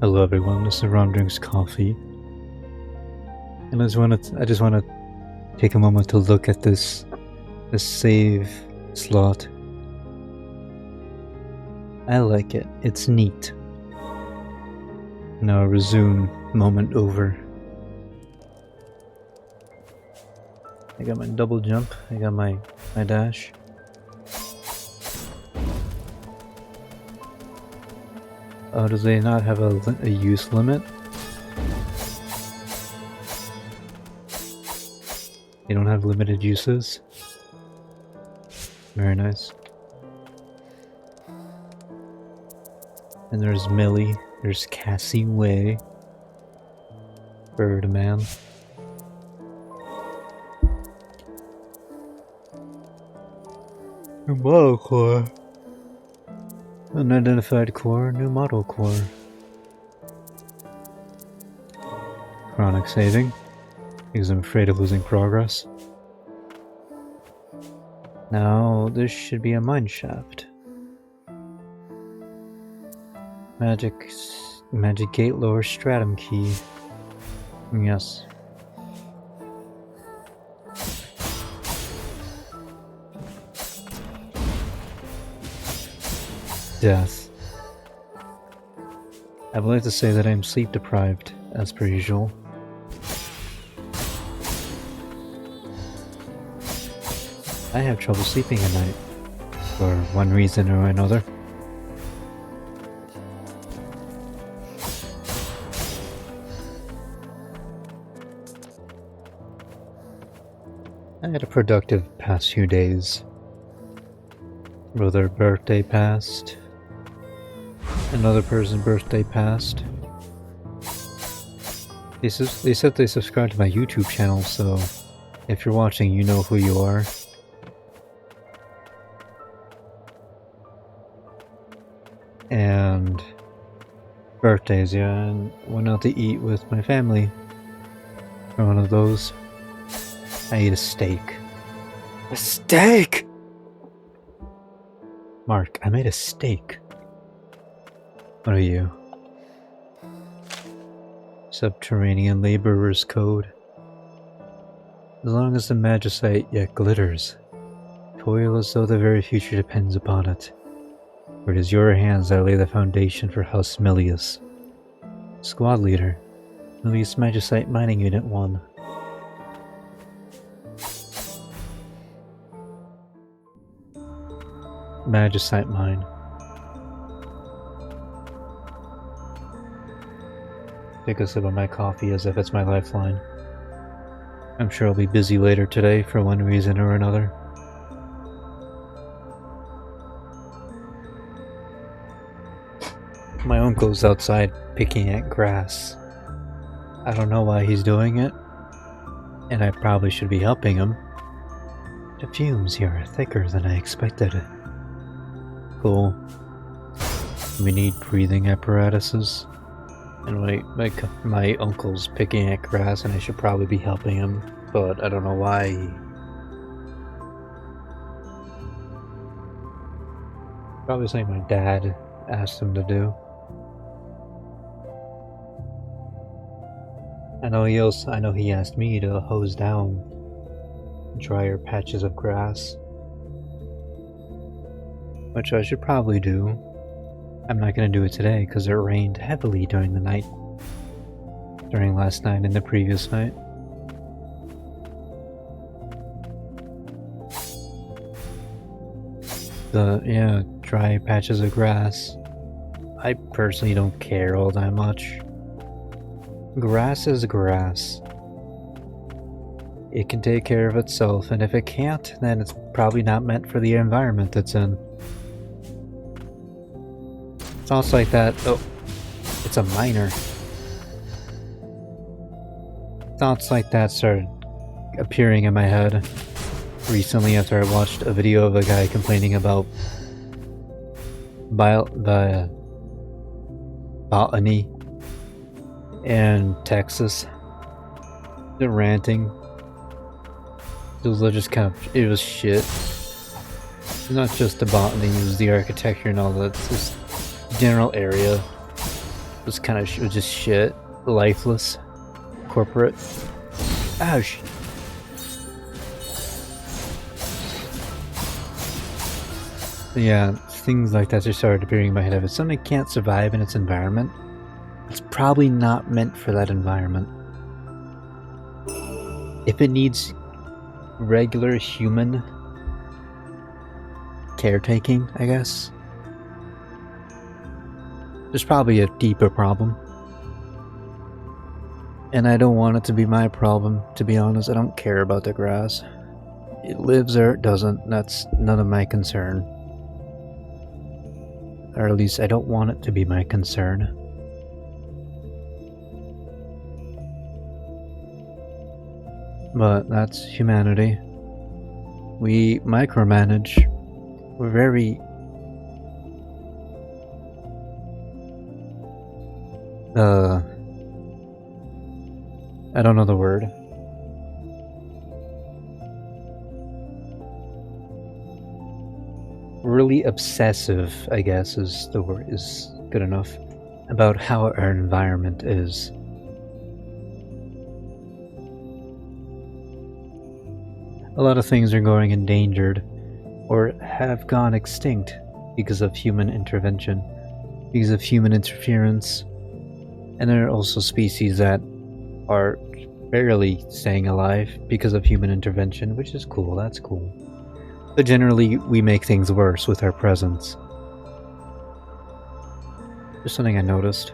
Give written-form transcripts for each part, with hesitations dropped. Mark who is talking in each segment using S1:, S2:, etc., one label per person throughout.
S1: Hello everyone, this is Ron Drinks Coffee. And I just wanna take a moment to look at this save slot. I like it. It's neat. Now resume moment over. I got my double jump, I got my dash. Oh, do they not have a use limit? They don't have limited uses? Very nice. And there's Millie, there's Cassie Way, Birdman. New model core. Unidentified core, new model core. Chronic saving, because I'm afraid of losing progress. Now, this should be a mine shaft. Magic gate lower stratum key. Yes. Death. I would like to say that I am sleep deprived, as per usual. I have trouble sleeping at night, for one reason or another. I had a productive past few days. Brother birthday passed. Another person's birthday passed. They said they subscribed to my YouTube channel, so if you're watching, you know who you are. And birthdays, yeah, and went out to eat with my family for one of those. I ate a steak. A steak! Mark, I made a steak. What are you? Subterranean laborer's code. As long as the magicite yet glitters, toil as though the very future depends upon it. For it is your hands that lay the foundation for House Milius. Squad leader, Milius Magicite Mining Unit 1. Magicite mine. Take a sip of my coffee as if it's my lifeline. I'm sure I'll be busy later today for one reason or another. My uncle's outside picking at grass. I don't know why he's doing it, and I probably should be helping him. The fumes here are thicker than I expected. Cool. We need breathing apparatuses. And my uncle's picking at grass and I should probably be helping him, but I don't know why. Probably something my dad asked him to do. I know he asked me to hose down drier patches of grass, which I should probably do. I'm not going to do it today because it rained heavily during the night. During last night and the previous night. Dry patches of grass. I personally don't care all that much. Grass is grass. It can take care of itself, and if it can't, then it's probably not meant for the environment it's in. Thoughts like that. Oh, it's a miner. Thoughts like that started appearing in my head recently after I watched a video of a guy complaining about the botany in Texas. The ranting. It was just it was shit. Not just the botany, it was the architecture and all that. It's just general area Just kind of just shit. Lifeless. Corporate. Ouch. Yeah, things like that just started appearing in my head. If something can't survive in its environment, it's probably not meant for that environment. If it needs regular human caretaking, I guess, there's probably a deeper problem. And I don't want it to be my problem, to be honest. I don't care about the grass. It lives or it doesn't. That's none of my concern. Or at least I don't want it to be my concern. But that's humanity. We micromanage. We're very... I don't know the word. Really obsessive, I guess, is the word, is good enough, about how our environment is. A lot of things are going endangered, or have gone extinct because of human intervention, because of human interference. And there are also species that are barely staying alive because of human intervention, which is cool, that's cool. But generally, we make things worse with our presence. Just something I noticed.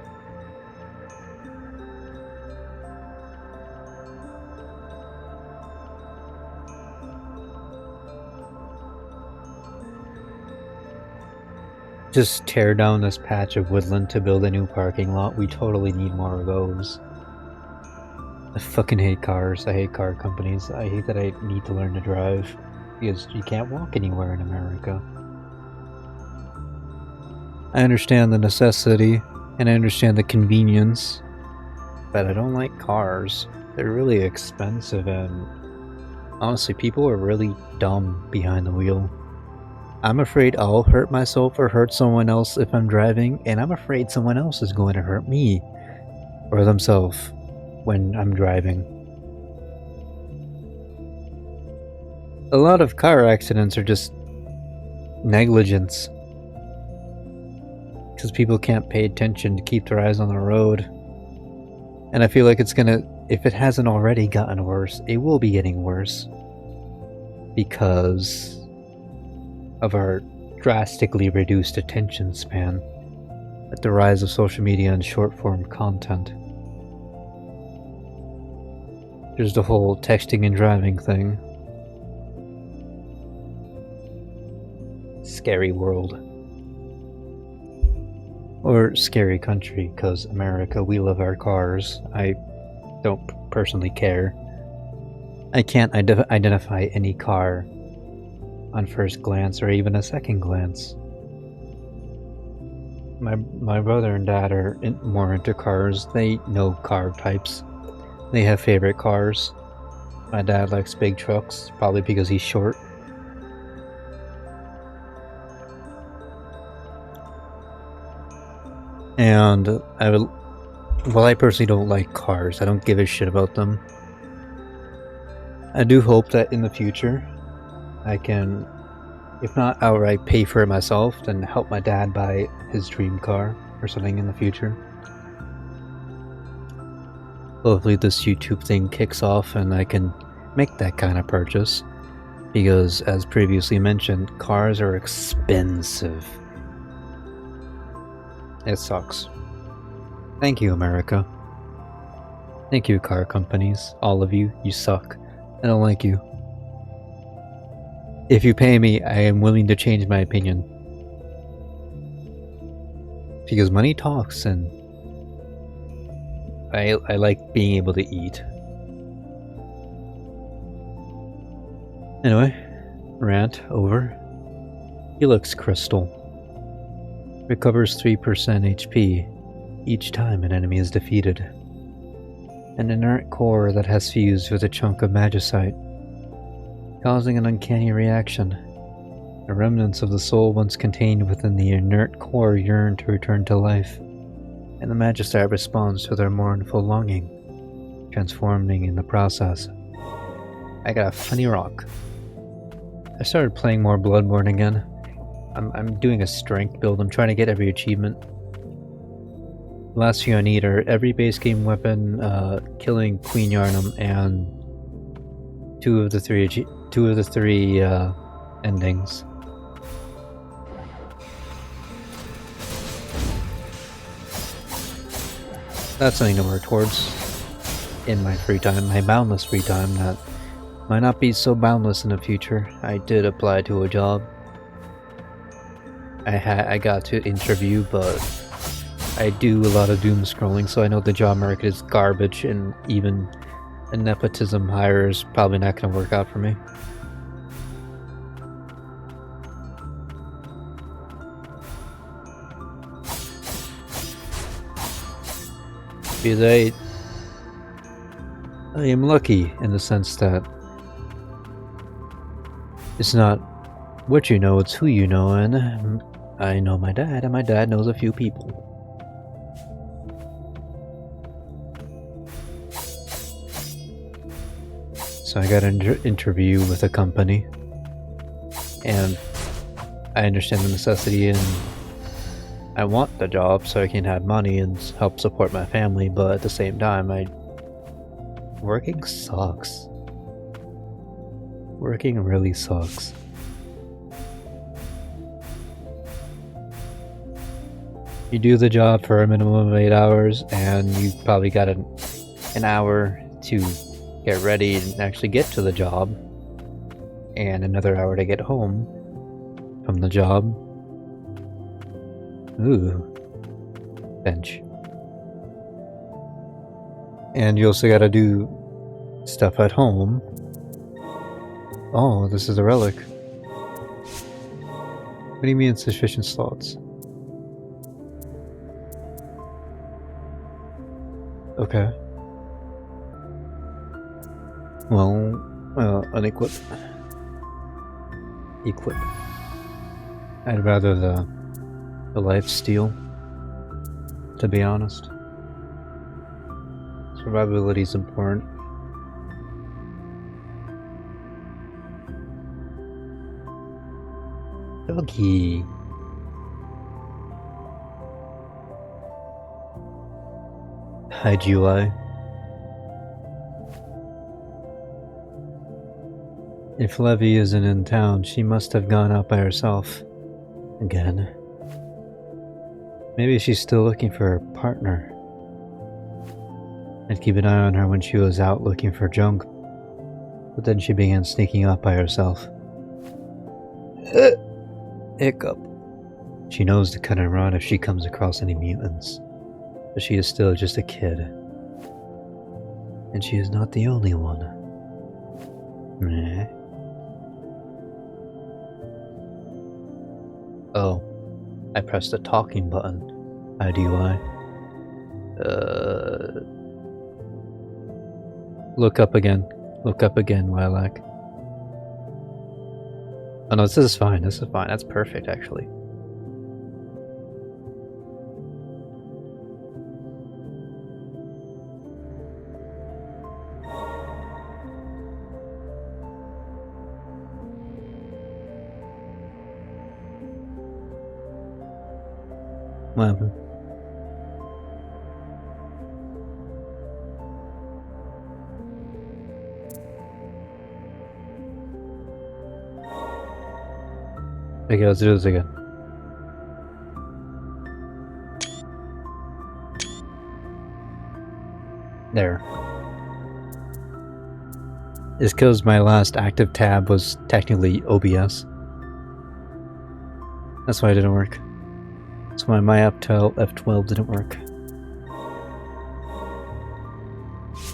S1: Just tear down this patch of woodland to build a new parking lot. We totally need more of those. I fucking hate cars. I hate car companies. I hate that I need to learn to drive. Because you can't walk anywhere in America. I understand the necessity, and I understand the convenience, but I don't like cars. They're really expensive, and honestly, people are really dumb behind the wheel. I'm afraid I'll hurt myself or hurt someone else if I'm driving, and I'm afraid someone else is going to hurt me or themselves when I'm driving. A lot of car accidents are just negligence. Because people can't pay attention to keep their eyes on the road. And I feel like it's gonna, if it hasn't already gotten worse, it will be getting worse. Because of our drastically reduced attention span at the rise of social media and short form content. There's the whole texting and driving thing. Scary world. Or scary country, because America, we love our cars. I don't personally care. I can't identify any car on first glance or even a second glance. My brother and dad are more into cars. They know car types. They have favorite cars. My dad likes big trucks, probably because he's short. And I personally don't like cars. I don't give a shit about them. I do hope that in the future I can, if not outright pay for it myself, then help my dad buy his dream car or something in the future. Hopefully this YouTube thing kicks off and I can make that kind of purchase. Because as previously mentioned, cars are expensive. It sucks. Thank you, America. Thank you, car companies. All of you, you suck. I don't like you. If you pay me, I am willing to change my opinion. Because money talks, and I like being able to eat. Anyway, rant over. He looks crystal. Recovers 3% HP each time an enemy is defeated. An inert core that has fused with a chunk of magicite, causing an uncanny reaction. The remnants of the soul once contained within the inert core yearn to return to life, and the Magistrate responds to their mournful longing, transforming in the process. I got a funny rock. I started playing more Bloodborne again. I'm doing a strength build. I'm trying to get every achievement. The last few I need are every base game weapon, killing Queen Yarnum, and two of the three endings. That's something to work towards in my free time, my boundless free time that might not be so boundless in the future. I did apply to a job. I got to interview, but I do a lot of doom scrolling, so I know the job market is garbage, and even a nepotism hire is probably not going to work out for me. Because I am lucky in the sense that it's not what you know, it's who you know, and I know my dad, and my dad knows a few people. So I got an interview with a company, and I understand the necessity, and I want the job so I can have money and help support my family, but at the same time, working sucks. Working really sucks. You do the job for a minimum of 8 hours, and you probably got an hour to get ready and actually get to the job, and another hour to get home from the job. Ooh. Bench. And you also gotta do stuff at home. Oh, this is a relic. What do you mean insufficient slots? Okay. Well, unequip. Equip. I'd rather the life steal, to be honest. Survivability is important. Doggy. Hi, GUI. If Levy isn't in town, she must have gone out by herself. Again. Maybe she's still looking for her partner. I'd keep an eye on her when she was out looking for junk, but then she began sneaking up by herself. Hiccup. She knows to cut and run if she comes across any mutants, but she is still just a kid. And she is not the only one. Meh. Oh, I pressed the talking button. IDY. Look up again. Look up again, Lilac. Oh no, this is fine. This is fine. That's perfect, actually. What happened? Okay, let's do this again. There. It's because my last active tab was technically OBS. That's why it didn't work. That's why my F12 didn't work.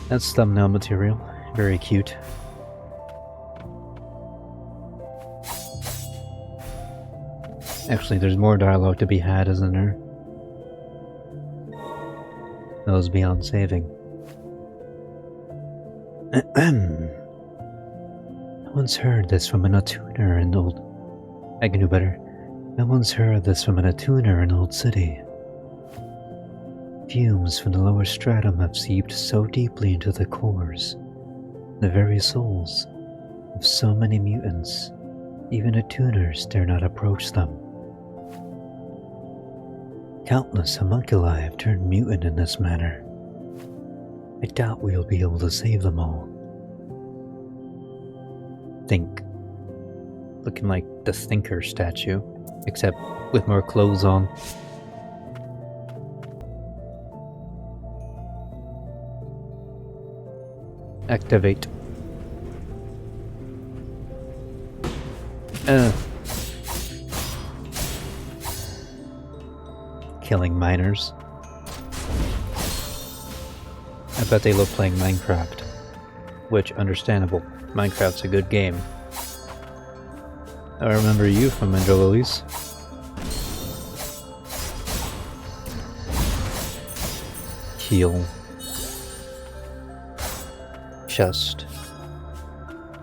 S1: That's thumbnail material. Very cute. Actually, there's more dialogue to be had, isn't there? Those beyond saving. I once heard this from an attuner in old... I can do better. I once heard this from an attuner in Old City. Fumes from the lower stratum have seeped so deeply into the cores, the very souls of so many mutants, even attuners dare not approach them. Countless homunculi have turned mutant in this manner. I doubt we'll be able to save them all. Think. Looking like the Thinker statue, except with more clothes on. Activate. Killing miners. I bet they love playing Minecraft. Which, understandable. Minecraft's a good game. I remember you from Magnolia. Heal. Chest.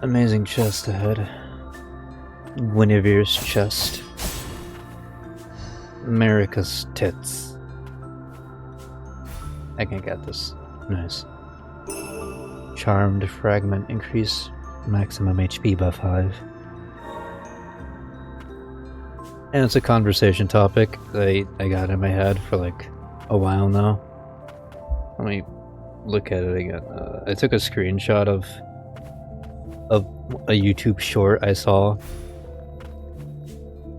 S1: Amazing chest ahead. Guinevere's chest. America's tits. I can get this. Nice. Charmed fragment. Increase maximum HP by 5. And it's a conversation topic that I got in my head for like a while now. Let me look at it again. I took a screenshot of a YouTube short I saw.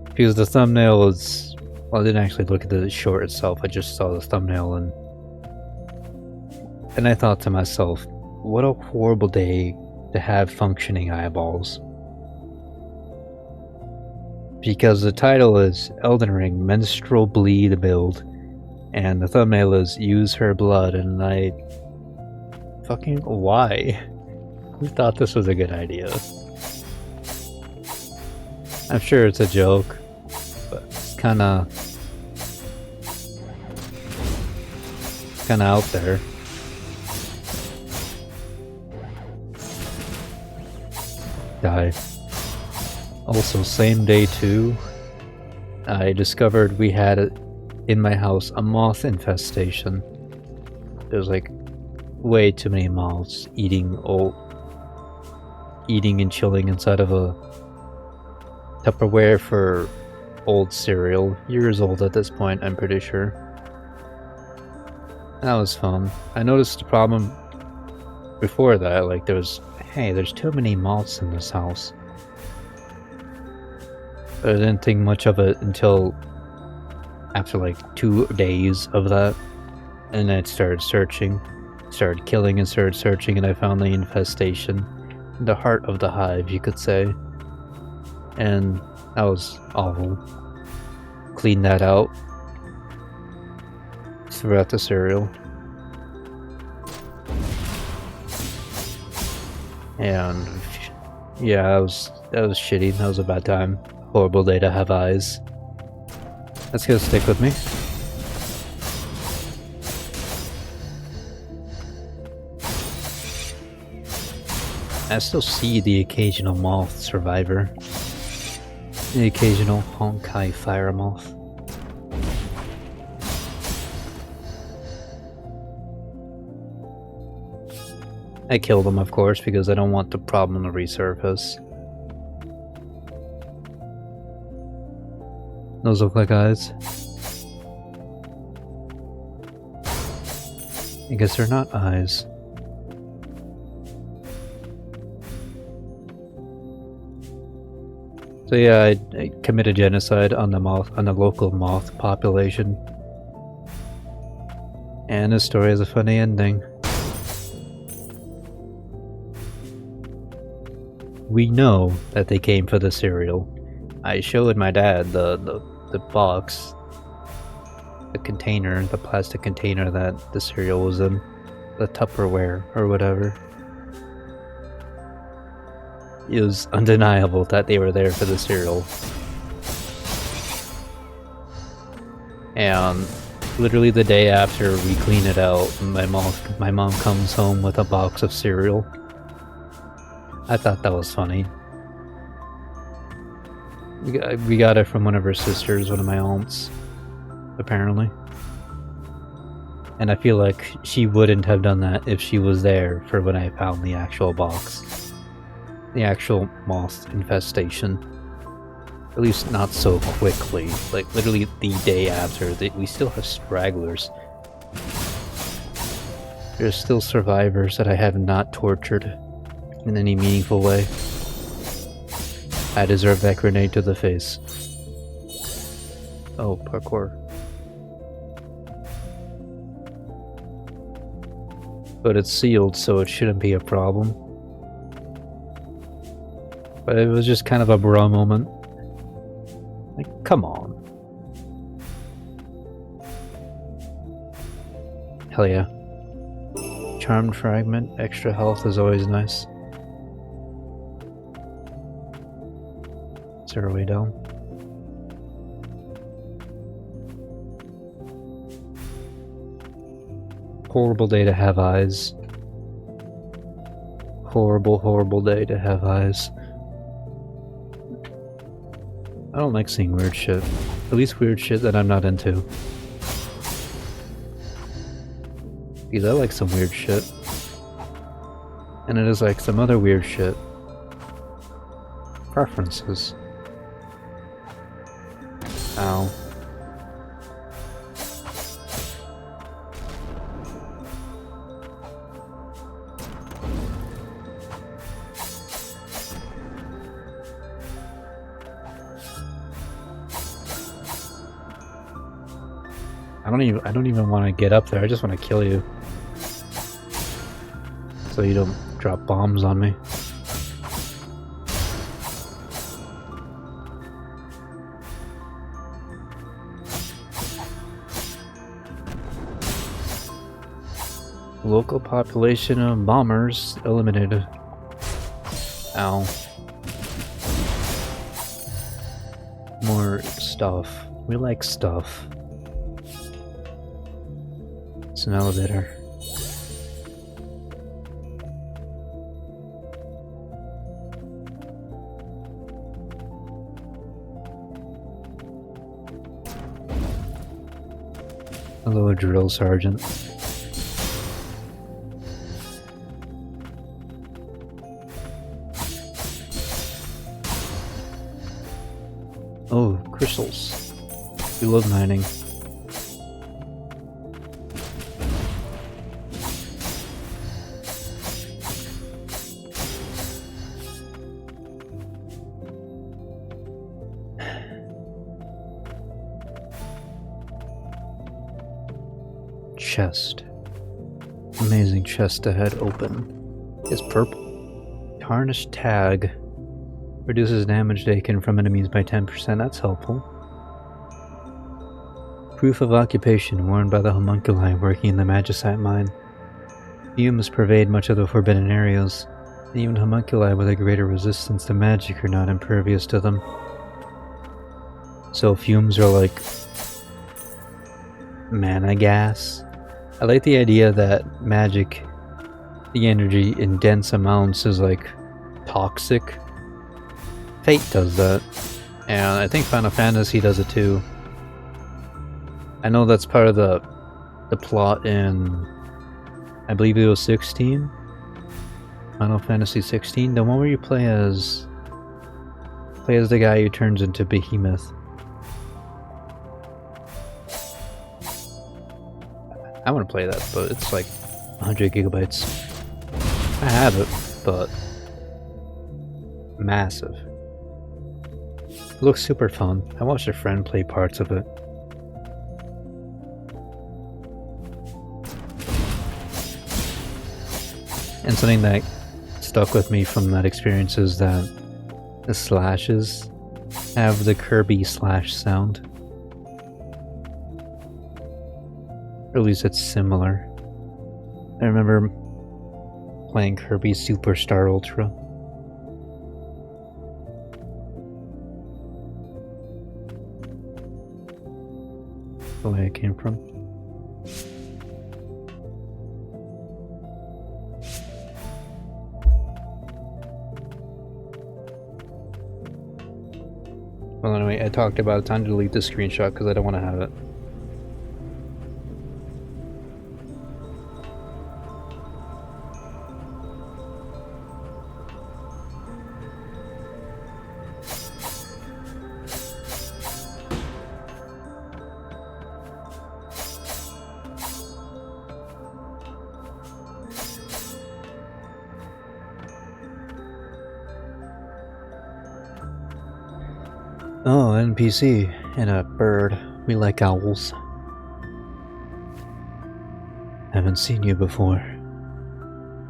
S1: Because the thumbnail is... Well, I didn't actually look at the short itself, I just saw the thumbnail and I thought to myself, what a horrible day to have functioning eyeballs. Because the title is Elden Ring Menstrual Bleed Build, and the thumbnail is Use Her Blood, and I... Fucking why? Who thought this was a good idea? I'm sure it's a joke, but it's kinda out there. Die. Also, same day too, I discovered we had in my house a moth infestation. There's like way too many moths eating and chilling inside of a Tupperware for old cereal. Years old at this point, I'm pretty sure. That was fun. I noticed the problem before that, like there's too many moths in this house. I didn't think much of it until after like 2 days of that, and I started searching, started killing and started searching, and I found the infestation, the heart of the hive, you could say, and that was awful. Cleaned that out, threw out the cereal, and yeah, that was shitty. That was a bad time. Horrible day to have eyes. That's gonna stick with me. I still see the occasional moth survivor. The occasional Honkai fire moth. I kill them, of course, because I don't want the problem to resurface. Those look like eyes. I guess they're not eyes. So yeah, I committed genocide on the local moth population. And this story has a funny ending. We know that they came for the cereal. I showed my dad the box, the container, the plastic container that the cereal was in, the Tupperware or whatever. It was undeniable that they were there for the cereal. And literally the day after we clean it out, my mom comes home with a box of cereal. I thought that was funny. We got it from one of her sisters, one of my aunts, apparently. And I feel like she wouldn't have done that if she was there for when I found the actual box. The actual moth infestation. At least not so quickly. Like, literally the day after. We still have stragglers. There's still survivors that I have not tortured in any meaningful way. I deserve that grenade to the face. Oh, parkour. But it's sealed, so it shouldn't be a problem. But it was just kind of a bra moment. Like, come on. Hell yeah. Charmed fragment, extra health is always nice. Is there a way down? Horrible day to have eyes. Horrible, horrible day to have eyes. I don't like seeing weird shit. At least weird shit that I'm not into. Because I like some weird shit. And it is like some other weird shit. Preferences. Ow. I don't even want to get up there. I just want to kill you. So you don't drop bombs on me. Local population of bombers eliminated. Ow. More stuff. We like stuff. It's an elevator. Hello, drill sergeant. Oh, crystals. We love mining. Chest. Amazing chest ahead open. It's purple. Tarnished tag. Reduces damage taken from enemies by 10%. That's helpful. Proof of occupation worn by the homunculi working in the magicite mine. Fumes pervade much of the forbidden areas. Even homunculi with a greater resistance to magic are not impervious to them. So fumes are like mana gas. I like the idea that magic, the energy in dense amounts is like toxic. Fate does that, and I think Final Fantasy does it too. I know that's part of the plot in, I believe it was 16? Final Fantasy 16? The one where you play as the guy who turns into Behemoth. I want to play that, but it's like 100 gigabytes. I have it, but massive. It looks super fun. I watched a friend play parts of it. And something that stuck with me from that experience is that the slashes have the Kirby slash sound. Or at least it's similar. I remember playing Kirby Superstar Ultra. The way it came from. Well, anyway, I talked about it. Time to delete this screenshot because I don't want to have it. Oh, NPC and a bird. We like owls. Haven't seen you before.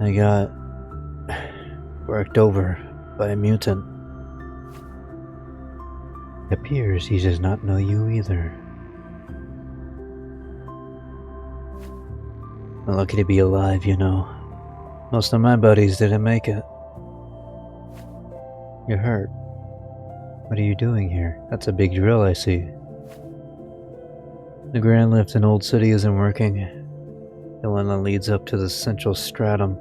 S1: I got worked over by a mutant. It appears he does not know you either. I'm lucky to be alive, you know. Most of my buddies didn't make it. You're hurt. What are you doing here? That's a big drill, I see. The grand lift in Old City isn't working. The one that leads up to the central stratum.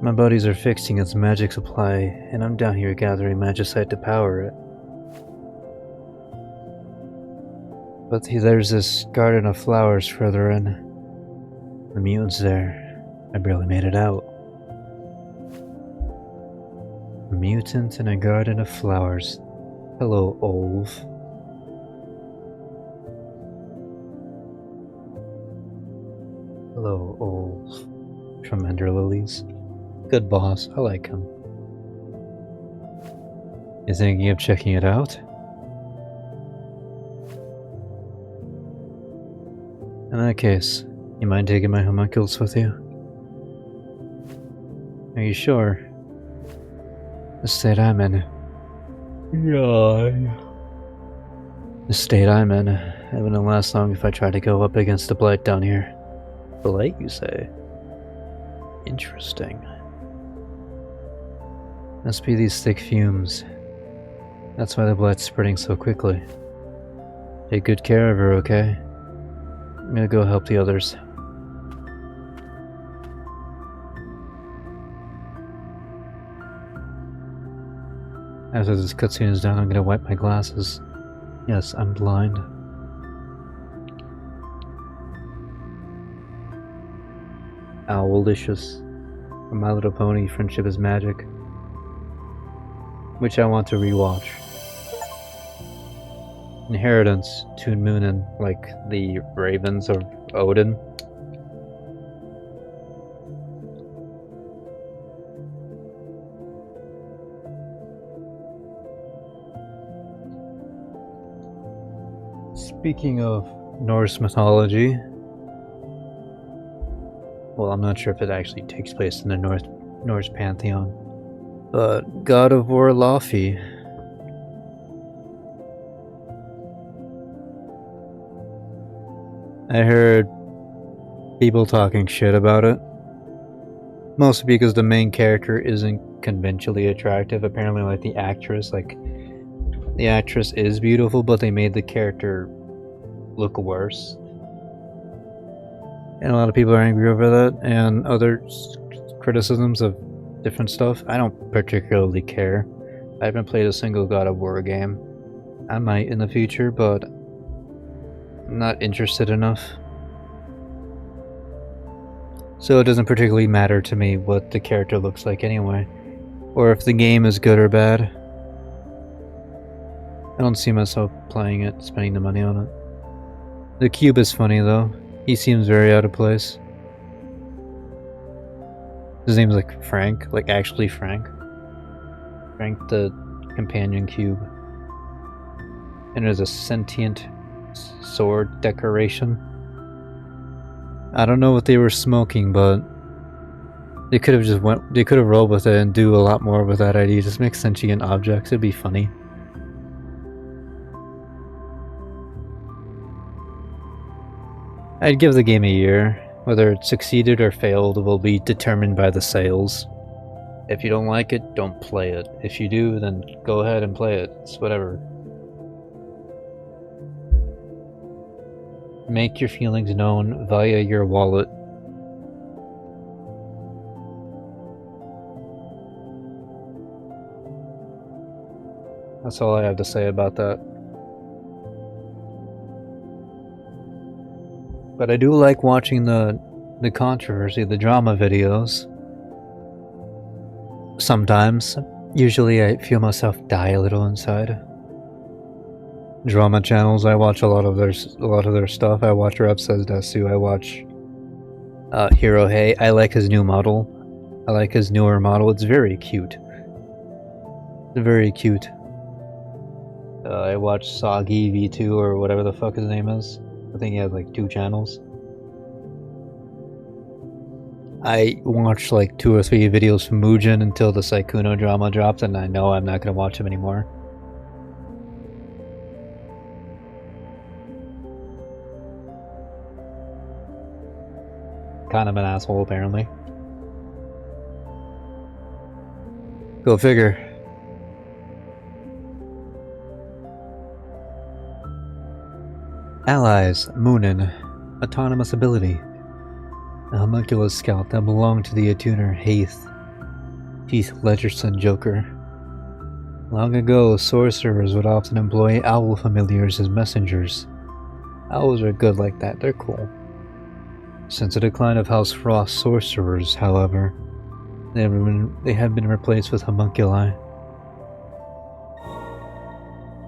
S1: My buddies are fixing its magic supply, and I'm down here gathering magicite to power it. But there's this garden of flowers further in. The mutant's there. I barely made it out. A mutant in a garden of flowers. Hello, Olv. Hello, Olv. From Ender Lilies. Good boss, I like him. You thinking of checking it out? In that case, you mind taking my homunculus with you? Are you sure? The state I'm in. Yeah. The state I'm in. It wouldn't last long if I tried to go up against the blight down here. Blight, you say? Interesting. Must be these thick fumes. That's why the blight's spreading so quickly. Take good care of her, okay? I'm gonna go help the others. After this cutscene is done, I'm gonna wipe my glasses. Yes, I'm blind. Owlicious. From My Little Pony, Friendship is Magic. Which I want to rewatch. Inheritance, Toon Moonin, like the Ravens of Odin. Speaking of Norse mythology, well, I'm not sure if it actually takes place in the Norse pantheon, but God of War Laufey. I heard people talking shit about it, mostly because the main character isn't conventionally attractive. Apparently, like the actress is beautiful, but they made the character look worse. And a lot of people are angry over that, and other criticisms of different stuff. I don't particularly care. I haven't played a single God of War game. I might in the future, but I'm not interested enough. So it doesn't particularly matter to me what the character looks like anyway, or if the game is good or bad. I don't see myself playing it, spending the money on it. The cube is funny though. He seems very out of place. His name's like Frank, like actually Frank. Frank the companion cube. And there's a sentient sword decoration. I don't know what they were smoking, but they could have rolled with it and do a lot more with that idea. Just make sentient objects, it'd be funny. I'd give the game a year. Whether it succeeded or failed will be determined by the sales. If you don't like it, don't play it. If you do, then go ahead and play it. It's whatever. Make your feelings known via your wallet. That's all I have to say about that. But I do like watching the controversy, the drama videos. Sometimes. Usually I feel myself die a little inside. Drama channels, I watch a lot of their stuff. I watch Repsa's Desu, I watch Hirohei. I like his new model. I like his newer model, it's very cute. Very cute. I watched Soggy V2 or whatever the fuck his name is. I think he had like 2 channels. I watched like 2 or 3 videos from Mugen until the Saikuno drama dropped, and I know I'm not gonna watch him anymore. Kind of an asshole, apparently. Go figure. Allies, Moonin, autonomous ability. A homunculus scout that belonged to the attuner Heath Ledgerson Joker. Long ago, sorcerers would often employ owl familiars as messengers. Owls are good like that, they're cool. Since the decline of House Frost sorcerers, however, they have been replaced with homunculi.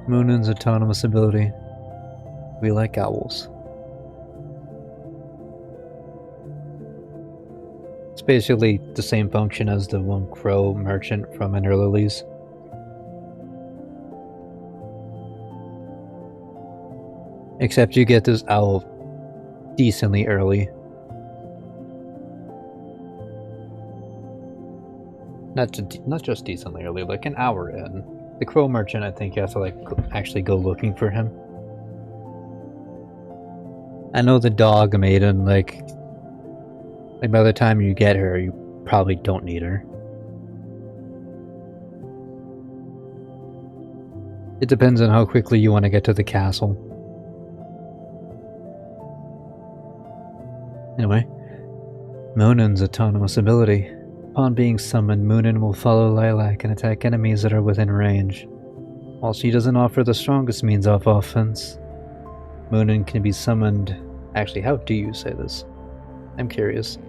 S1: Moonin's autonomous ability. We like owls. It's basically the same function as the one crow merchant from Ender Lilies. Except you get this owl decently early. Not just decently early, like an hour in. The crow merchant, I think you have to like actually go looking for him. I know the dog maiden, like by the time you get her, you probably don't need her. It depends on how quickly you want to get to the castle. Anyway, Moonin's autonomous ability. Upon being summoned, Moonin will follow Lilac and attack enemies that are within range. While she doesn't offer the strongest means of offense, Moonin can be summoned. Actually, how do you say this? I'm curious.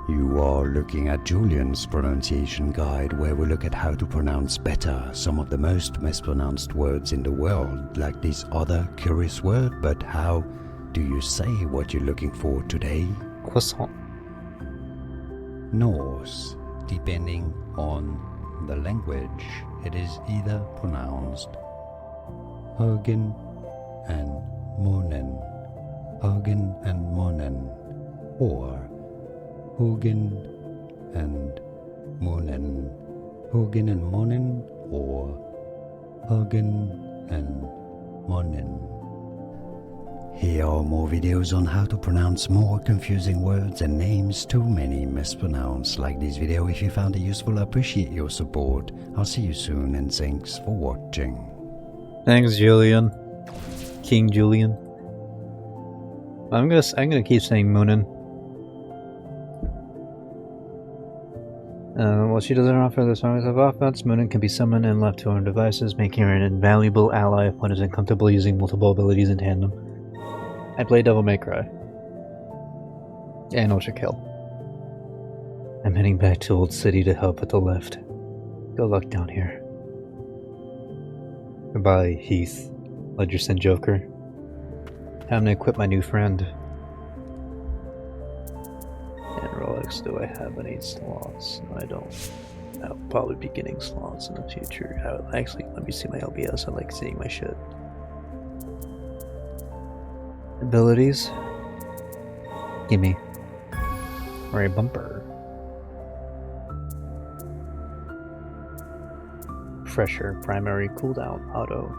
S2: You are looking at Julian's pronunciation guide, where we look at how to pronounce better some of the most mispronounced words in the world, like this other curious word. But how do you say what you're looking for today?
S1: Croissant.
S2: Norse. Depending on the language, it is either pronounced Hagen and Monen, Hagen and Monen, or Hagen and Monen, Hagen and Monen, or Hagen and Monen. Here are more videos on how to pronounce more confusing words and names too many mispronounced. Like this video if you found it useful. I appreciate your support. I'll see you soon, and thanks for watching.
S1: Thanks, Julian. King Julian. I'm gonna keep saying Moonin. While she doesn't offer the strongest of offense, Moonin can be summoned and left to her own devices, making her an invaluable ally if one is uncomfortable using multiple abilities in tandem. I play Devil May Cry. And Ultra Kill. I'm heading back to Old City to help at the lift. Good luck down here. Goodbye, Heath Ledgerson Joker. Time to equip my new friend. And Rolex, do I have any slots? No, I don't. I'll probably be getting slots in the future. Actually, let me see my LBS. I like seeing my shit. Abilities. Gimme. Or a bumper. Fresher, primary cooldown, auto.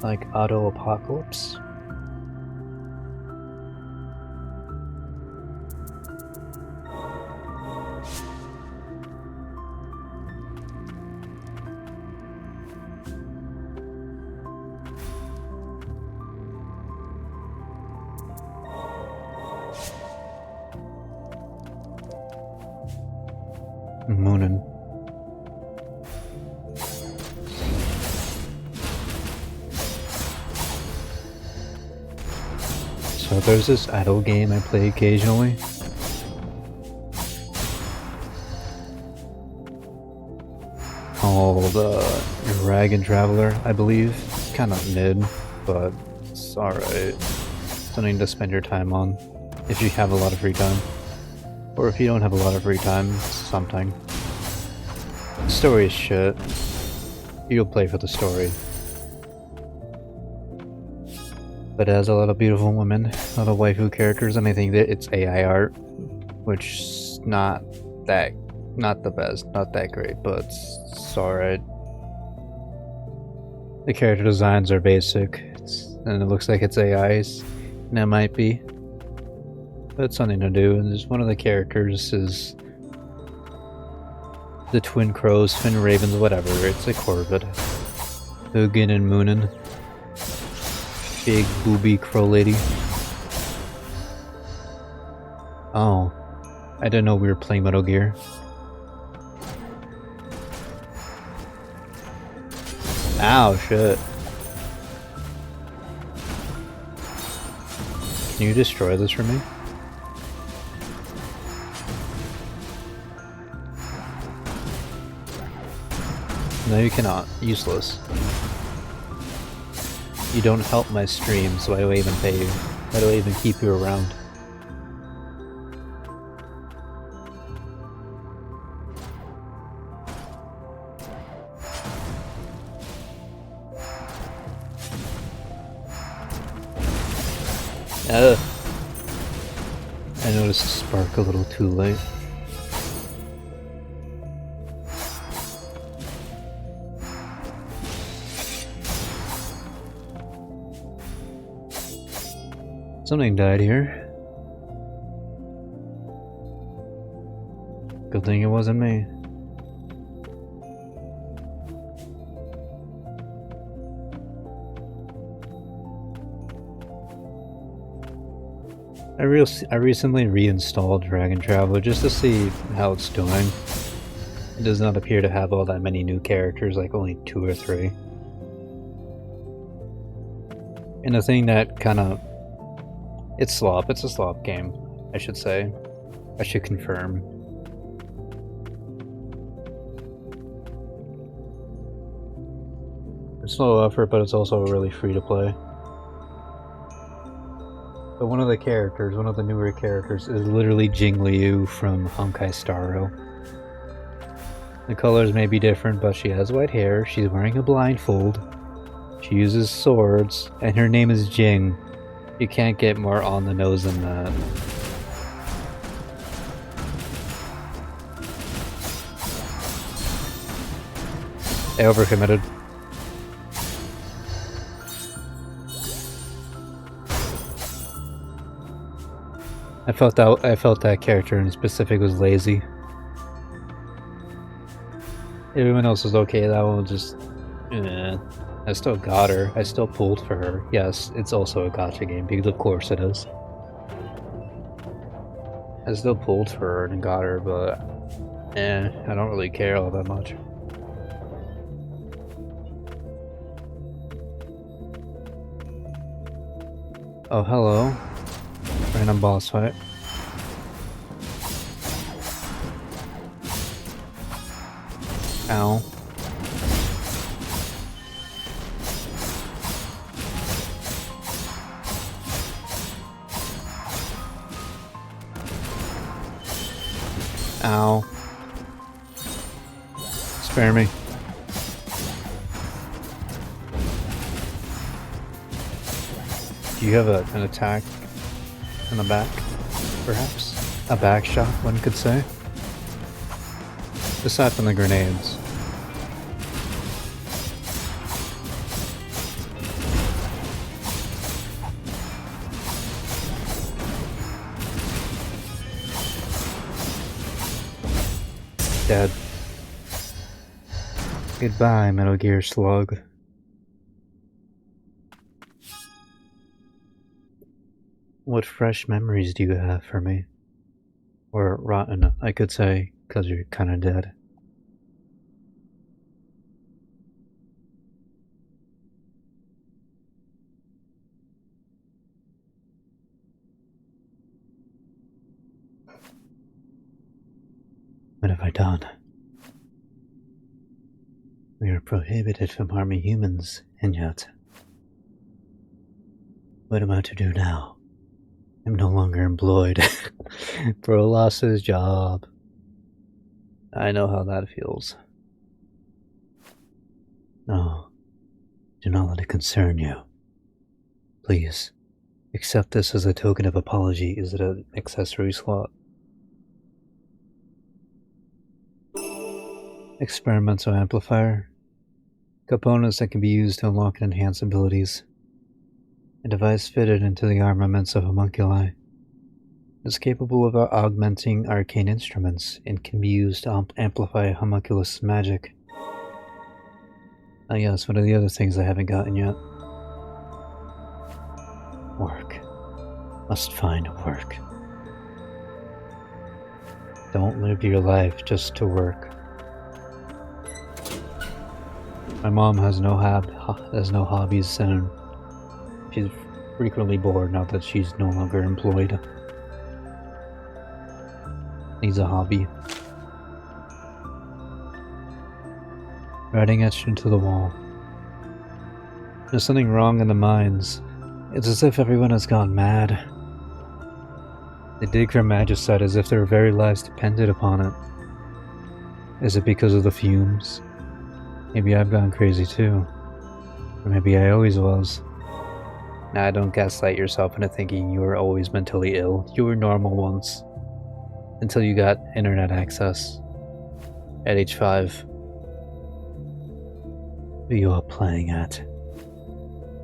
S1: Like auto apocalypse. Moonin. So there's this idle game I play occasionally. called Dragon Traveler, I believe. It's kind of mid, but it's alright. Something to spend your time on if you have a lot of free time. Or if you don't have a lot of free time, something. The story is shit. You'll play for the story. But it has a lot of beautiful women, a lot of waifu characters, and I think that it's AI art, which is not the best, not that great, but it's alright. The character designs are basic, and it looks like it's AIs, and it might be. But it's something to do, and just one of the characters is the twin crows, fin ravens, whatever, it's a Corvid. Hugin and Moonin. Big booby crow lady. Oh, I didn't know we were playing Metal Gear. Ow, shit. Can you destroy this for me? No, you cannot. Useless. You don't help my stream, so why do I even pay you? Why do I even keep you around? Ugh. I noticed the spark a little too late. Something died here. Good thing it wasn't me. I recently reinstalled Dragon Traveler just to see how it's doing. It does not appear to have all that many new characters, like only 2 or 3. And the thing that kinda... It's a slop game, I should say. I should confirm. It's low effort, but it's also really free to play. But one of the newer characters, is literally Jing Liu from Honkai Star Rail. The colors may be different, but she has white hair, she's wearing a blindfold, she uses swords, and her name is Jing. You can't get more on the nose than that. I overcommitted. I felt that character in specific was lazy. Everyone else was okay, that one was just... I still got her. I still pulled for her. Yes, it's also a gacha game, because of course it is. I still pulled for her and got her, but... I don't really care all that much. Oh, hello. Random boss fight. Ow. Ow. Spare me. Do you have an attack in the back, perhaps? A back shot, one could say? Aside from the grenades. Dead. Goodbye, Metal Gear Slug. What fresh memories do you have for me? Or rotten, I could say, because you're kinda dead. What have I done? We are prohibited from harming humans, and yet... What am I to do now? I'm no longer employed. Bro lost his job. I know how that feels. No, do not let it concern you. Please, accept this as a token of apology. Is it an accessory slot? Experimental amplifier. Components that can be used to unlock and enhance abilities. A device fitted into the armaments of homunculi. It is capable of augmenting arcane instruments and can be used to amplify homunculus magic. Ah yes, what are the other things I haven't gotten yet? Work. Must find work. Don't live your life just to work. My mom has no hobbies, and she's frequently bored now that she's no longer employed. Needs a hobby. Writing etched into the wall. There's something wrong in the mines. It's as if everyone has gone mad. They dig for magicite as if their very lives depended upon it. Is it because of the fumes? Maybe I've gone crazy too. Or maybe I always was. Nah, don't gaslight yourself into thinking you were always mentally ill. You were normal once. Until you got internet access. At age 5. Who are you all playing at?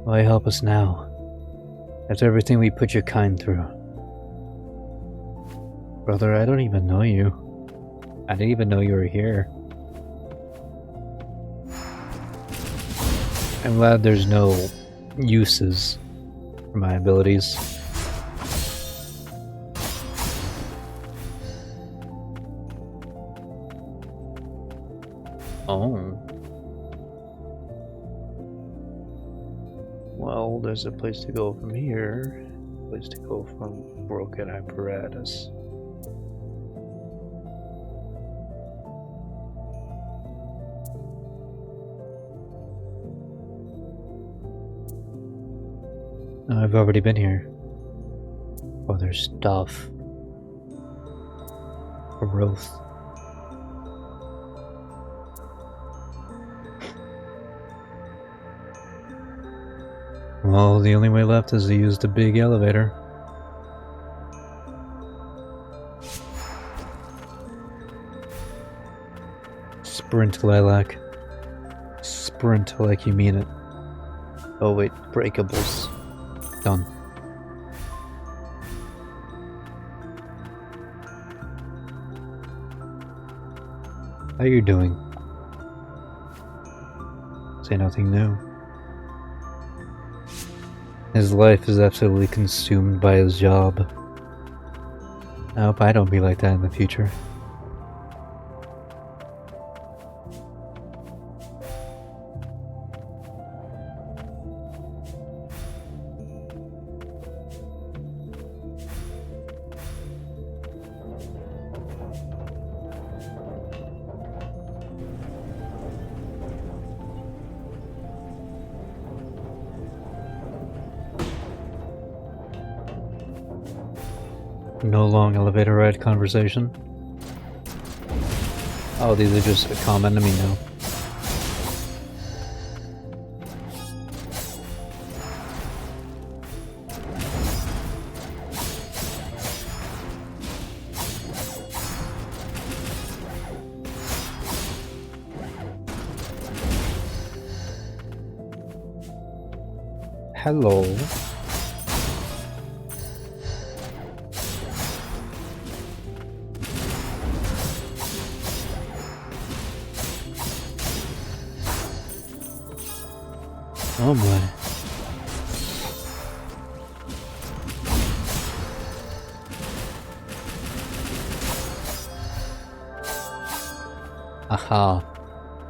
S1: Why help us now? After everything we put your kind through. Brother, I don't even know you. I didn't even know you were here. I'm glad there's no uses for my abilities. Oh. Well, there's a place to go from here. A place to go from broken apparatus. I've already been here. Oh, there's stuff. Growth. Well, the only way left is to use the big elevator. Sprint, Lilac. Sprint like you mean it. Oh wait, breakables. Done. How you doing? Say nothing new. His life is absolutely consumed by his job. I hope I don't be like that in the future. No long elevator ride conversation. Oh, these are just a common enemy now. Hello. Oh boy. Aha.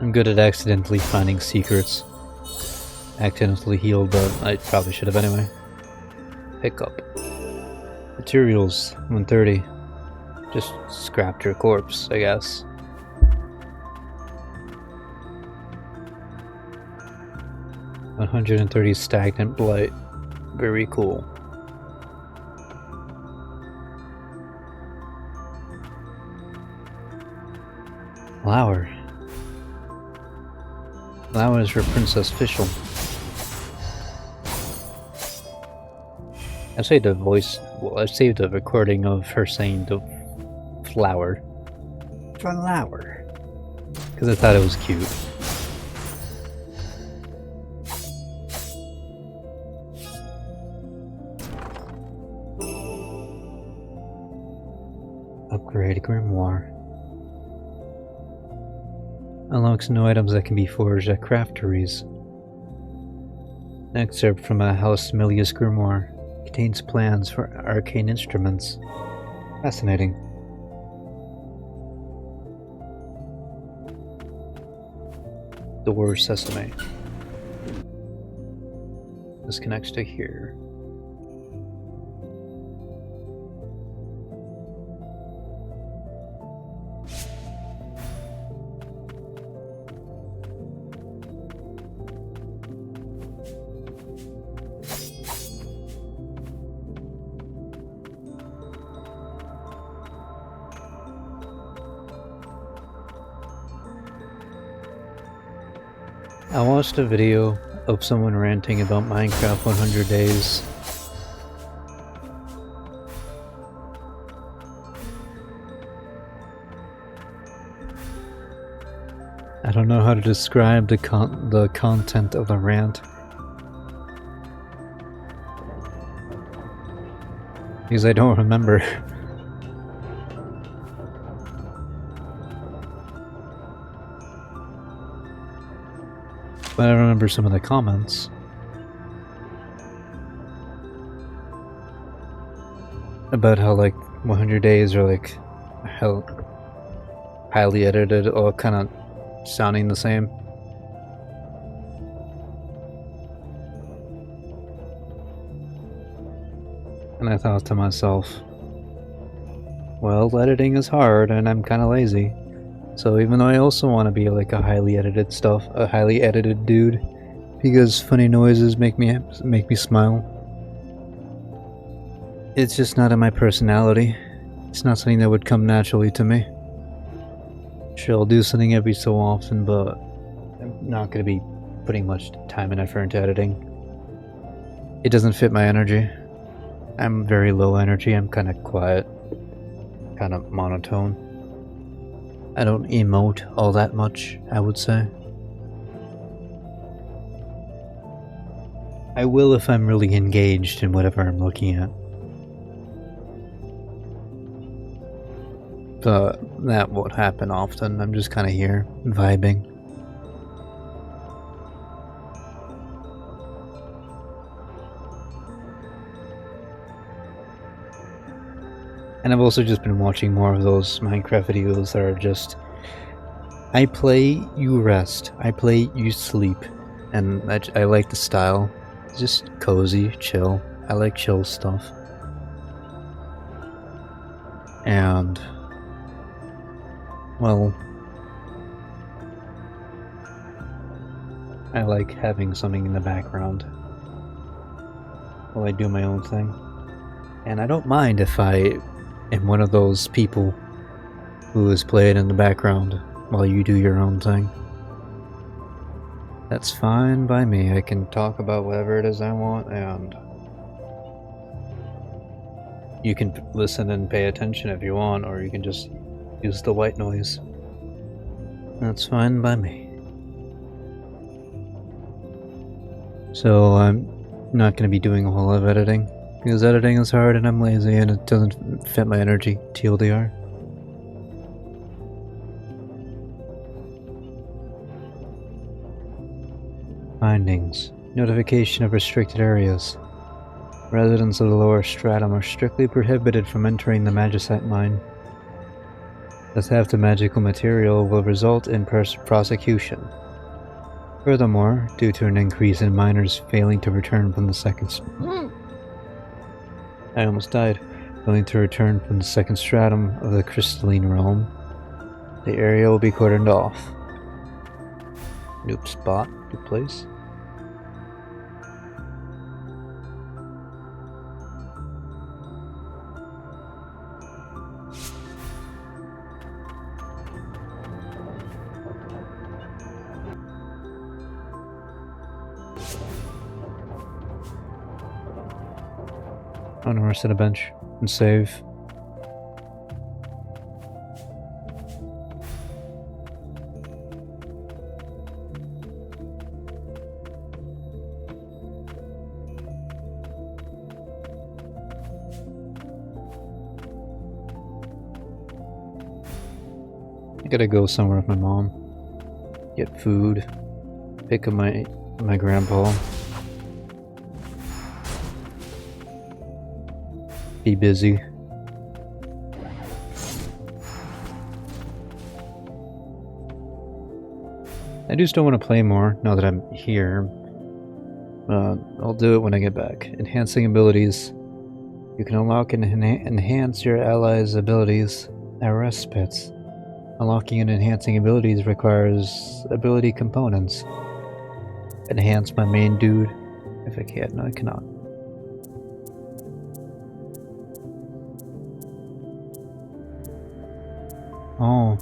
S1: I'm good at accidentally finding secrets. Accidentally healed, but I probably should have anyway. Pick up. Materials, 130. Just scrapped your corpse, I guess. 130 stagnant blight. Very cool. Flower. Flowers for Princess Fischl. I saved a voice. Well, I saved a recording of her saying the flower. Flower. Because I thought it was cute. Upgrade Grimoire. Unlocks new items that can be forged at crafteries. An excerpt from a House Milius Grimoire contains plans for arcane instruments. Fascinating. Door Sesame. This connects to here. I watched a video of someone ranting about Minecraft 100 days. I don't know how to describe the content of the rant. Because I don't remember. But I remember some of the comments. About how like 100 days are like how highly edited, all kind of sounding the same. And I thought to myself, well, editing is hard and I'm kind of lazy. So even though I also want to be like a highly edited dude, because funny noises make me smile. It's just not in my personality. It's not something that would come naturally to me. Sure, I'll do something every so often, but I'm not going to be putting much time and effort into editing. It doesn't fit my energy. I'm very low energy. I'm kind of quiet, kind of monotone. I don't emote all that much, I would say. I will if I'm really engaged in whatever I'm looking at. But that won't happen often. I'm just kind of here, vibing. And I've also just been watching more of those Minecraft videos that are just, I play, you rest. I play, you sleep. And I like the style. It's just cozy, chill. I like chill stuff. And, well, I like having something in the background while I do my own thing. And I don't mind if I am one of those people who is playing in the background while you do your own thing. That's fine by me. I can talk about whatever it is I want, and you can listen and pay attention if you want, or you can just use the white noise. That's fine by me. So I'm not going to be doing a whole lot of editing, because editing is hard and I'm lazy and it doesn't fit my energy, TLDR. Findings. Notification of restricted areas. Residents of the lower stratum are strictly prohibited from entering the magicite mine. The theft of magical material will result in prosecution. Furthermore, due to an increase in miners failing to return from the I almost died. Failing to return from the second stratum of the crystalline realm, the area will be cordoned off. Noob spot, new place. I'm gonna rest on a bench and save. I gotta go somewhere with my mom. Get food. Pick up my grandpa. Be busy. I do still want to play more now that I'm here. I'll do it when I get back. Enhancing abilities. You can unlock and enhance your allies' abilities at rest pits. Unlocking and enhancing abilities requires ability components. Enhance my main dude. If I can, no, I cannot. Oh.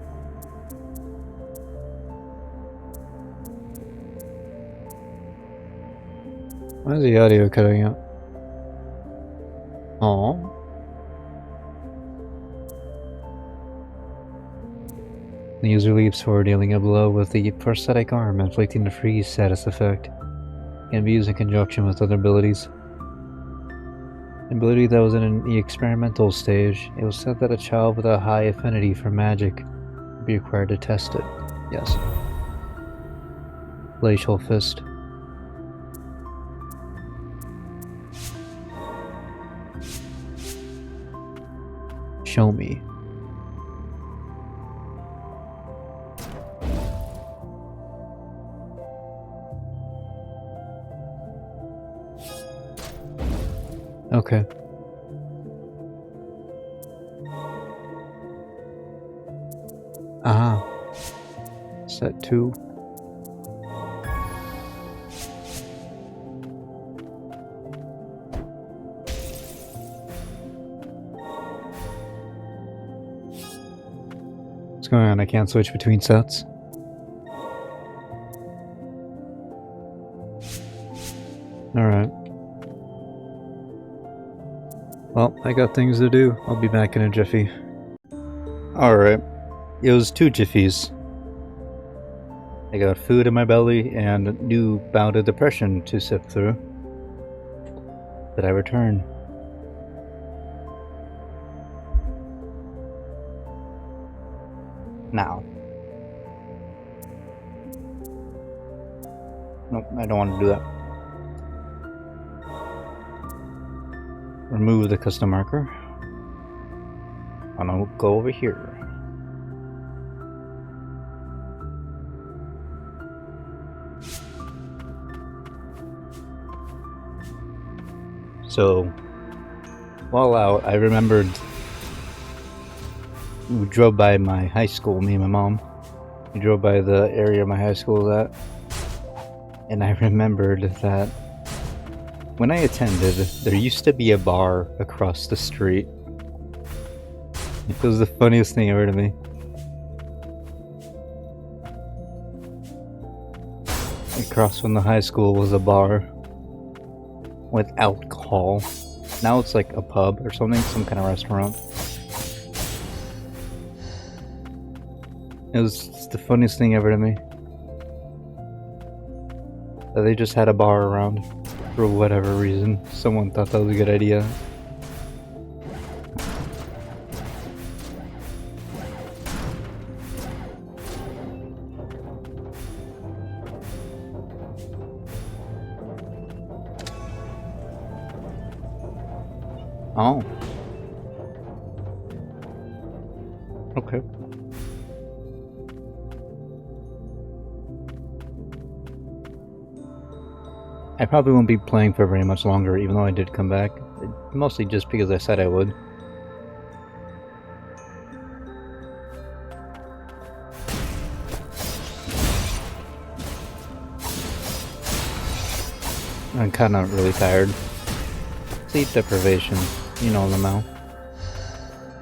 S1: Why is the audio cutting out? Oh. The user leaps forward, dealing a blow with the prosthetic arm, inflicting the freeze status effect. Can be used in conjunction with other abilities. An ability that was in the experimental stage, it was said that a child with a high affinity for magic would be required to test it. Yes. Glacial Fist. Show me. Okay. Aha. Set 2. What's going on? I can't switch between sets. Alright. Well, I got things to do. I'll be back in a jiffy. Alright. It was 2 jiffies. I got food in my belly and a new bout of depression to sift through. But I return. Now. Nope, I don't want to do that. Remove the custom marker. And I'll go over here. So, while out, I remembered we drove by my high school, me and my mom. We drove by the area my high school was at. And I remembered that when I attended, there used to be a bar across the street. It was the funniest thing ever to me. Across from the high school was a bar with alcohol. Now it's like a pub or something, some kind of restaurant. It was the funniest thing ever to me. That they just had a bar around for whatever reason. Someone thought that was a good idea. Oh. Okay. I probably won't be playing for very much longer, even though I did come back. Mostly just because I said I would. I'm kind of really tired. Sleep deprivation, you know them now.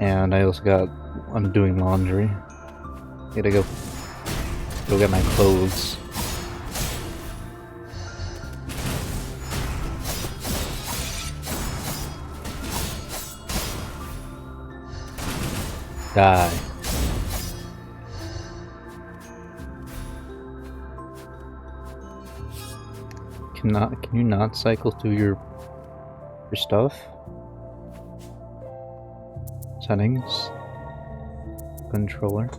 S1: And I also I'm doing laundry. Gotta go get my clothes. Die. Can you not cycle through your stuff? Settings. Controller.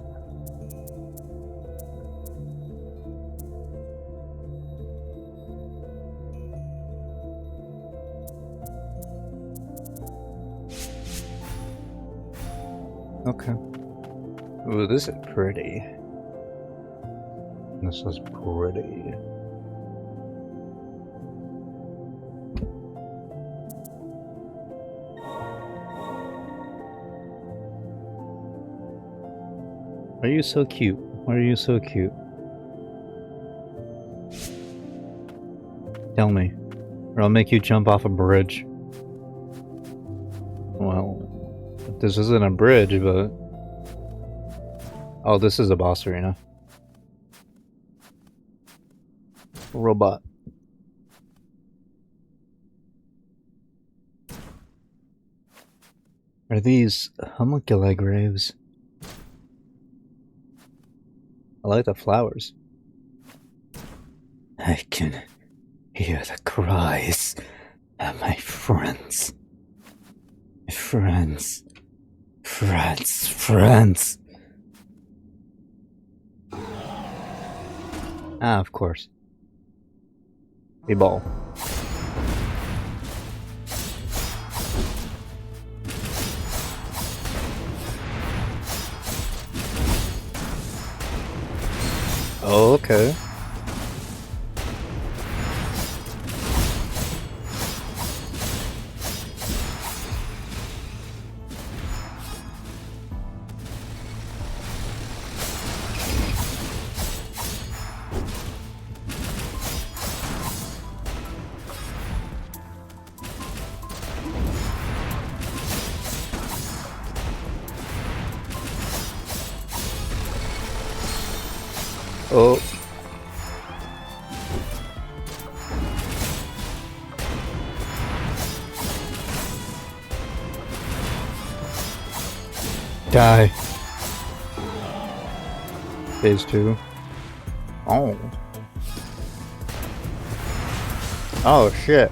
S1: Okay. Ooh, this is pretty. This is pretty. Why are you so cute? Why are you so cute? Tell me, or I'll make you jump off a bridge. Well, this isn't a bridge, but... Oh, this is a boss arena. Robot. Are these homunculi graves? I like the flowers. I can hear the cries of my friends. Friends. Friends. Friends. Ah, of course. A ball. Oh, okay. Oh. Die. Phase 2. Oh. Oh, shit.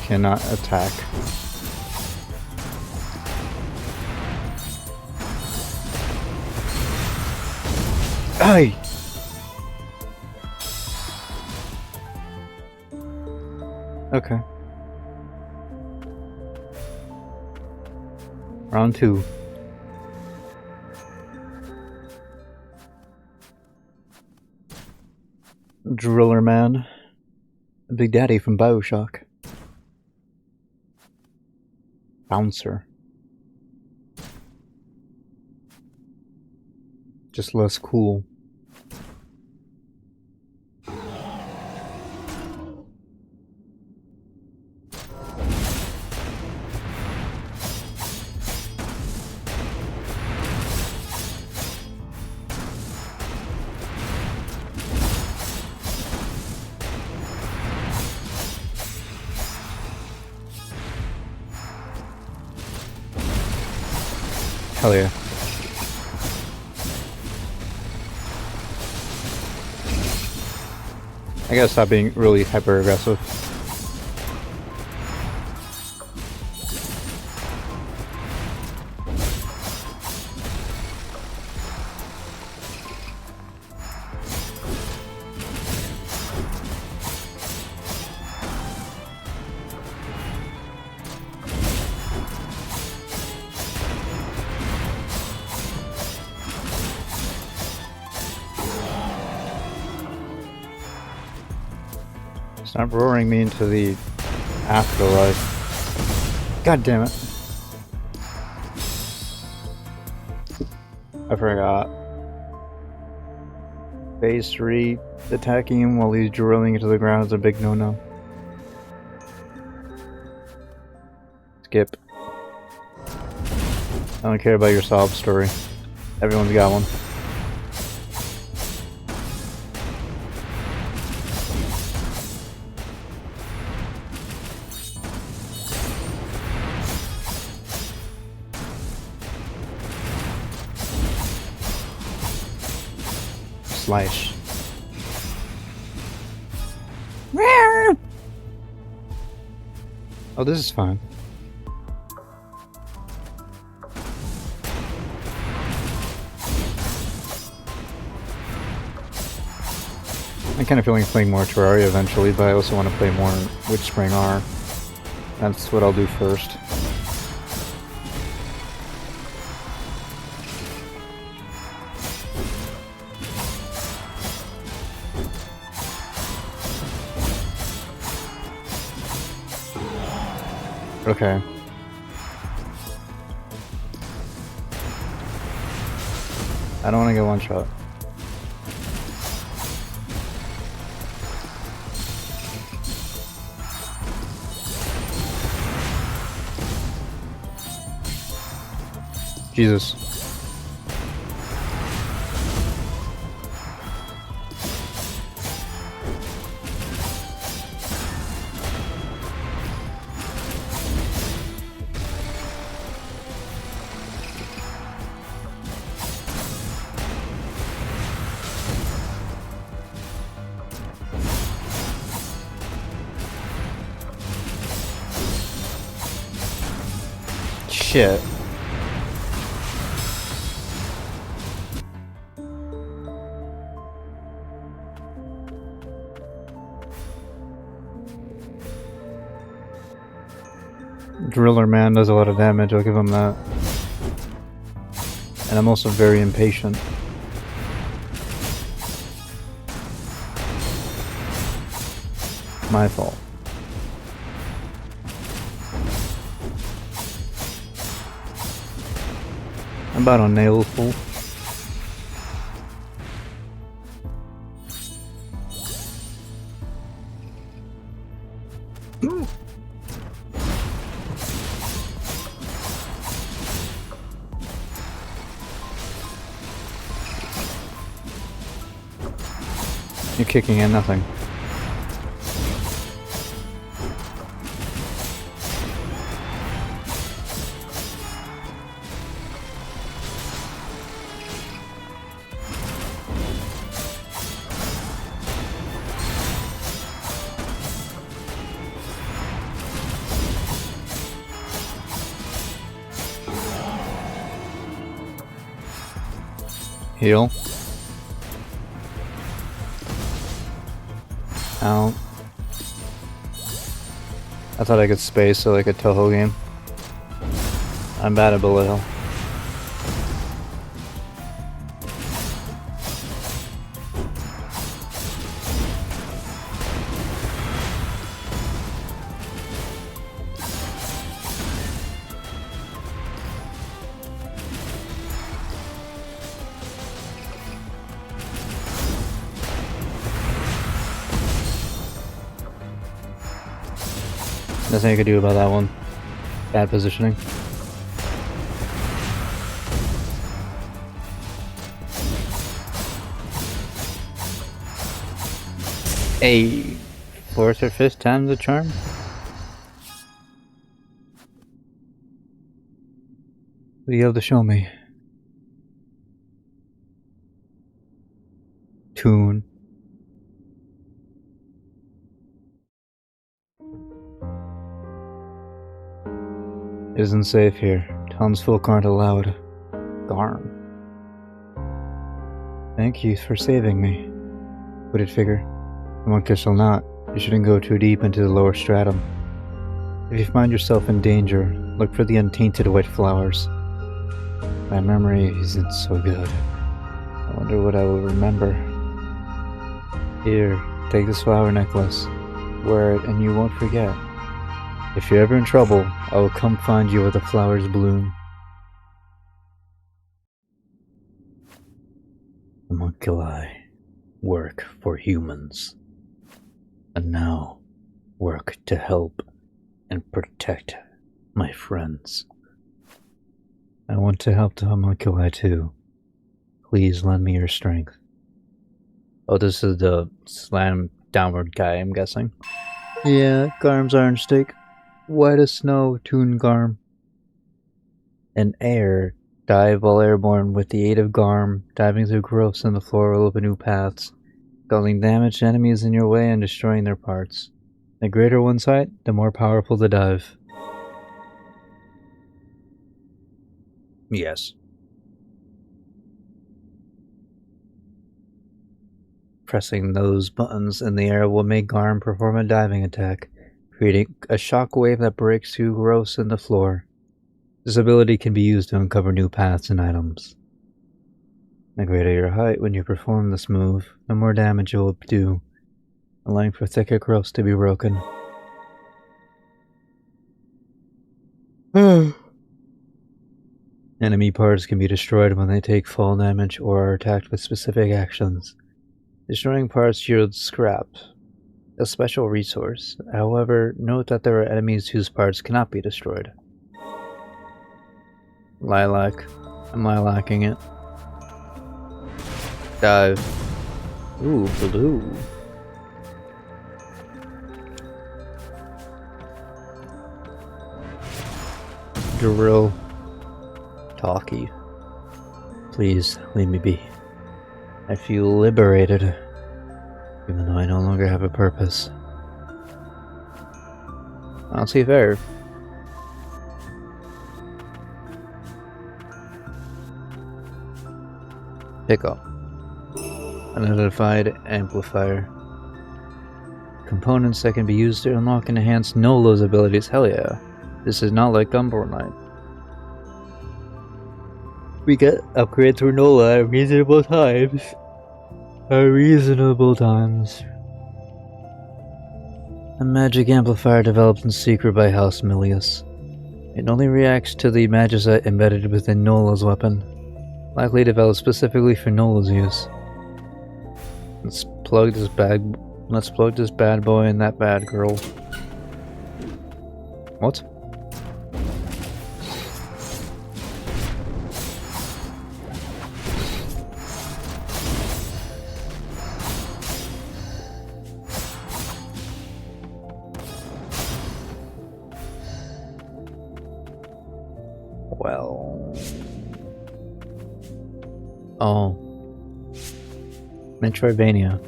S1: Cannot attack. Aye. Okay. Round 2. Driller Man. Big Daddy from Bioshock. Bouncer. Just less cool. Hell yeah. I gotta stop being really hyper aggressive. Stop roaring me into the afterlife. God damn it. I forgot. Phase 3, attacking him while he's drilling into the ground is a big no-no. Skip. I don't care about your sob story. Everyone's got one. Slice. Oh, this is fun. I'm kind of feeling playing more Terraria eventually, but I also want to play more Witchspring R. That's what I'll do first. Okay. I don't want to get one shot. Jesus. Shit. Driller man does a lot of damage, I'll give him that. And I'm also very impatient. My fault. I'm about on nail full. You're kicking in nothing. Heal. Out. I thought I could space so like a Toho game. I'm bad at bullet hell. Nothing I could do about that one. Bad positioning. A fourth or fifth time the charm? What do you have to show me? Tune. It isn't safe here. Townsfolk aren't allowed. Darn. Thank you for saving me. Hooded figure. Monkish shall not. You shouldn't go too deep into the lower stratum. If you find yourself in danger, look for the untainted white flowers. My memory isn't so good. I wonder what I will remember. Here, take this flower necklace. Wear it and you won't forget. If you're ever in trouble, I will come find you where the flowers bloom. Homunculi work for humans. And now, work to help and protect my friends. I want to help the homunculi too. Please lend me your strength. Oh, this is the slam downward guy, I'm guessing. Yeah, Garm's iron steak. White as snow, Toon Garm. And air Dive while airborne with the aid of Garm. Diving through growths in the floor will open new paths, causing damage to enemies in your way and destroying their parts. The greater one's height, the more powerful the dive. Yes. Pressing those buttons in the air will make Garm perform a diving attack, creating a shockwave that breaks through growths in the floor. This ability can be used to uncover new paths and items. The greater your height when you perform this move, the more damage it will do, allowing for thicker growths to be broken. Enemy parts can be destroyed when they take fall damage or are attacked with specific actions. Destroying parts yields scrap, a special resource. However, note that there are enemies whose parts cannot be destroyed. Lilac. I'm lilacking it. Dive. Ooh, blue. Drill. Talkie. Please, leave me be. I feel liberated, even though I no longer have a purpose. I don't see fair. Pick up. Unidentified amplifier. Components that can be used to unlock and enhance Nola's abilities. Hell yeah. This is not like Gumball Knight. We get upgrade through Nola at reasonable times. A magic amplifier developed in secret by House Milius. It only reacts to the magicite embedded within Nola's weapon, likely developed specifically for Nola's use. Let's plug this bad boy and that bad girl. What? Well... Oh. Metroidvania.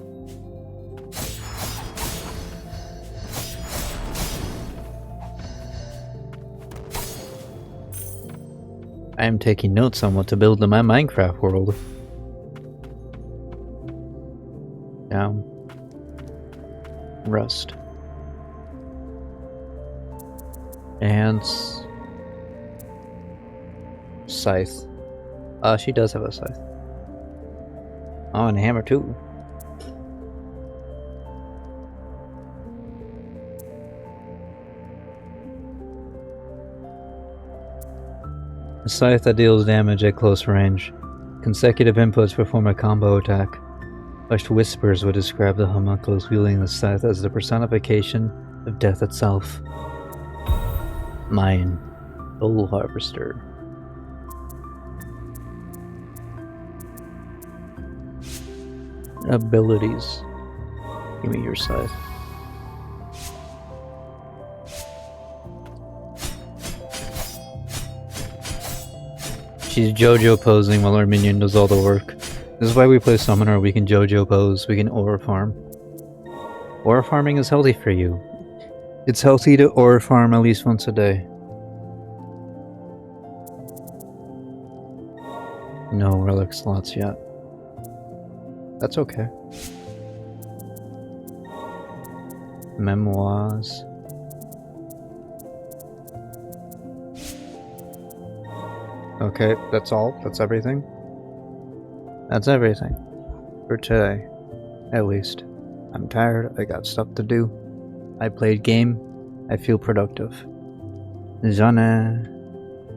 S1: I am taking notes on what to build in my Minecraft world. Down. Rust. Ants. Scythe. She does have a scythe. Oh, and a hammer too. A scythe that deals damage at close range. Consecutive inputs perform a combo attack. Hushed whispers would describe the homunculus wielding the scythe as the personification of death itself. Mine. Soul Harvester. Abilities. Give me your scythe. She's JoJo posing while our minion does all the work. This is why we play Summoner. We can JoJo pose, we can ore farm. Ore farming is healthy for you. It's healthy to ore farm at least once a day. No relic slots yet. That's okay. Memoirs. Okay, that's all. That's everything. That's everything. For today. At least. I'm tired. I got stuff to do. I played game. I feel productive. Zana.